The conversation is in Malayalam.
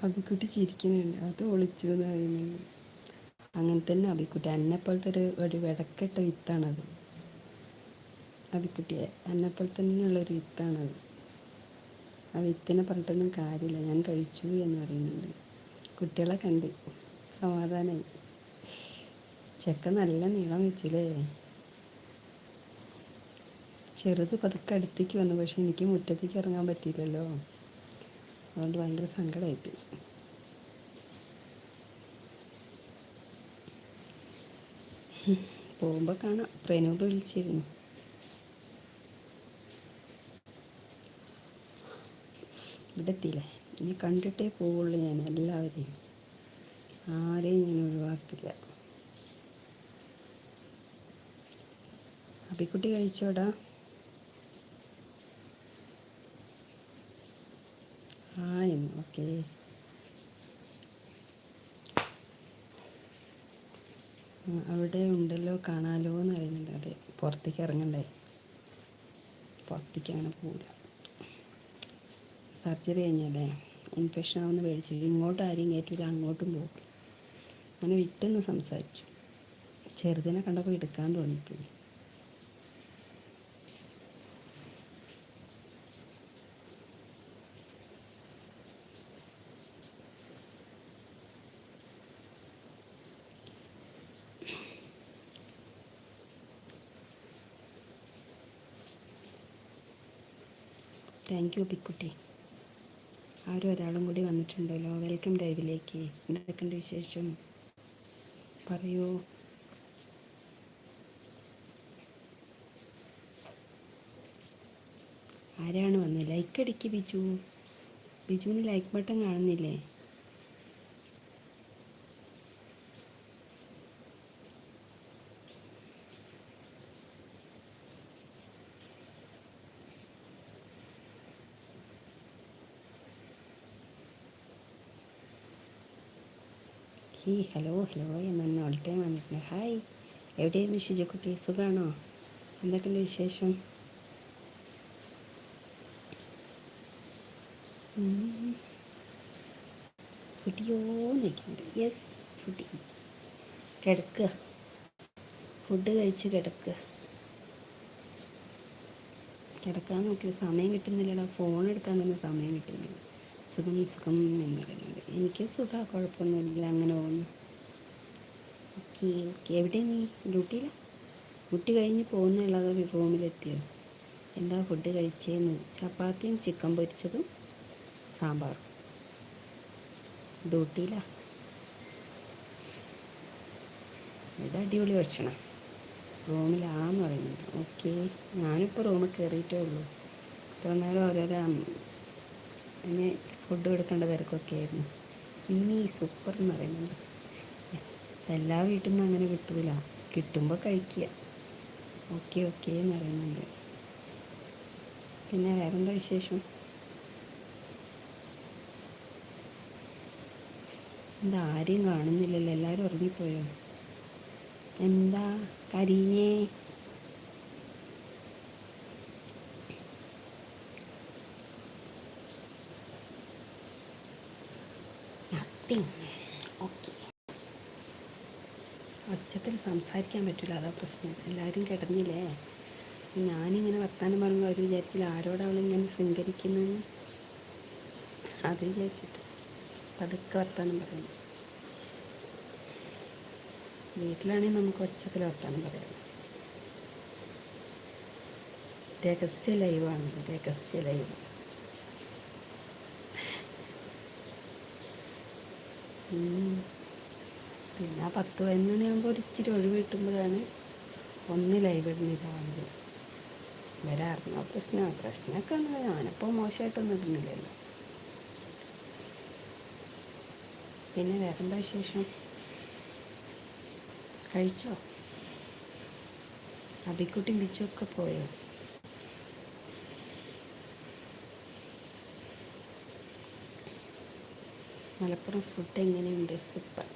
അബിക്കുട്ടി ചിരിക്കുന്നുണ്ട്, അത് ഒളിച്ചു എന്ന് പറയുന്നുണ്ട്. അങ്ങനെ തന്നെ അബിക്കുട്ടി, എന്നെപ്പോലത്തെ ഒരു വെടക്കെട്ട വിത്താണത്. അബിക്കുട്ടിയെ എന്നെപ്പോലെ തന്നെയുള്ളൊരു വിത്താണത്. ആ വിത്തിനെ പറഞ്ഞിട്ടൊന്നും കാര്യമില്ല, ഞാൻ കഴിച്ചു എന്ന് പറയുന്നുണ്ട്. കുട്ടികളെ കണ്ട് സമാധാനമായി. ചെക്ക നല്ല നീളം വെച്ചില്ലേ. ചെറുത് പതുക്കെ അടുത്തേക്ക് വന്നു, പക്ഷെ എനിക്ക് മുറ്റത്തേക്ക് ഇറങ്ങാൻ പറ്റിയില്ലല്ലോ, അതുകൊണ്ട് ഭയങ്കര സങ്കടമായിപ്പോയി. പോകുമ്പോൾ കാണാം. പ്രനൂപ് വിളിച്ചിരുന്നു. ഇവിടെ എത്തിയില്ലേ, ഇനി കണ്ടിട്ടേ പോവുള്ളൂ ഞാൻ എല്ലാവരെയും, ആരെയും ഞാൻ ഒഴിവാക്കില്ല. അബിക്കുട്ടി കഴിച്ചോടാ? എന്ന് ഓക്കെ. അവിടെ ഉണ്ടല്ലോ കാണാലോ എന്ന് പറയുന്നുണ്ട്. അതെ, പുറത്തേക്ക് ഇറങ്ങണ്ടേ, പുറത്തേക്ക് അങ്ങനെ പോവില്ല. സർജറി കഴിഞ്ഞല്ലേ, ഇൻഫെക്ഷൻ ആവുമെന്ന് പേടിച്ചിട്ട് ഇങ്ങോട്ട് ആരെയും കയറ്റില്ല, അങ്ങോട്ടും പോകും. അങ്ങനെ വിട്ടെന്ന് സംസാരിച്ചു. ചെറുതിനെ കണ്ടപ്പോൾ എടുക്കാൻ തോന്നിപ്പോയി. താങ്ക് യു പിക്കുട്ടി. ആരും ഒരാളും കൂടി വന്നിട്ടുണ്ടല്ലോ. വെൽക്കം ലൈവിലേക്ക്. എന്തൊക്കെയുണ്ട് വിശേഷം, പറയൂ. ആരാണ് വന്നത്? ലൈക്ക് അടിക്ക് ബിജു. ബിജുവിന് ലൈക്ക് ബട്ടൺ കാണുന്നില്ലേ? ഹലോ എന്നെ ഓൾ ടൈം വന്നിട്ടുണ്ട്. ഹായ്, എവിടെയായിരുന്നു ഷിജക്കുട്ടി? സുഖമാണോ? എന്തൊക്കെയുണ്ട് വിശേഷം? ഫുഡിയോന്നിരിക്കുന്നുണ്ട്. യെസ്, ഫുഡി കിടക്കുക, ഫുഡ് കഴിച്ച് കിടക്കുക. കിടക്കാൻ നോക്കി സമയം കിട്ടുന്നില്ലടാ, ഫോൺ എടുക്കാൻ തന്നെ സമയം കിട്ടുന്നില്ല. സുഖം എന്ന് പറയുന്നത്. എനിക്ക് സുഖം, കുഴപ്പമൊന്നുമില്ല, അങ്ങനെ പോകുന്നു. ഓക്കെ. എവിടെ നീ? ഡ്യൂട്ടിയിലാണ്? ഡ്യൂട്ടി കഴിഞ്ഞ് പോകുന്നുള്ളത് റൂമിലെത്തിയോ? എന്താ ഫുഡ് കഴിച്ചേന്ന്? ചപ്പാത്തിയും ചിക്കൻ പൊരിച്ചതും സാമ്പാറും. ഡ്യൂട്ടിയിലാണ്. ഇത് അടിപൊളി ഭക്ഷണം. റൂമിലാന്ന് പറയുന്നുണ്ട്. ഓക്കെ, ഞാനിപ്പോൾ റൂമിൽ കയറിയിട്ടേ ഉള്ളൂ. ഇത്ര നേരം ഓരോരോ എന്നെ ഫുഡ് കൊടുക്കേണ്ട തിരക്കൊക്കെ ആയിരുന്നു. സൂപ്പർ എന്ന് പറയുന്നുണ്ട്. എല്ലാ വീട്ടിൽ നിന്നും അങ്ങനെ കിട്ടൂല, കിട്ടുമ്പോൾ കഴിക്കുക. ഓക്കെ എന്ന് പറയുന്നുണ്ട്. പിന്നെ വേറെന്താ വിശേഷം? എന്താ ആരെയും കാണുന്നില്ലല്ലോ, എല്ലാവരും ഉറങ്ങിപ്പോയോ? എന്താ കരീനേ? ഓക്കെ, ഒച്ചത്തിൽ സംസാരിക്കാൻ പറ്റില്ല, അതാ പ്രശ്നം. എല്ലാവരും കിടന്നില്ലേ, ഞാനിങ്ങനെ വർത്താനം പറയുമ്പോൾ അവർ വിചാരിക്കില്ല ആരോട് അവളിങ്ങനെ ശൃംഗരിക്കുന്നു, അത് വിചാരിച്ചിട്ട് പതുക്കെ വർത്താനം പറയുന്നു. വീട്ടിലാണെങ്കിൽ നമുക്ക് ഒച്ചത്തിൽ വർത്താനം പറയാം. രഹസ്യ ലൈവാണ്, രഹസ്യ ലൈവ്. പിന്നെ 10-11 മണിയാകുമ്പോൾ ഒരു ഇച്ചിരി ഒഴിവ് കിട്ടുമ്പോഴാണ് ഒന്ന് ലൈവ് ഇടുന്നതാവുന്നത്. ഇവരെ അറിഞ്ഞ പ്രശ്നമൊക്കെ ഒന്നും ഞാനിപ്പോൾ മോശമായിട്ടൊന്നും ഇടുന്നില്ലല്ലോ. പിന്നെ വേറെന്താ വിശേഷം? കഴിച്ചോ? അബിക്കുട്ടി ബിച്ചൊക്കെ പോയോ? മലപ്പുറം ഫുഡ് എങ്ങനെയുണ്ട്? സൂപ്പർ.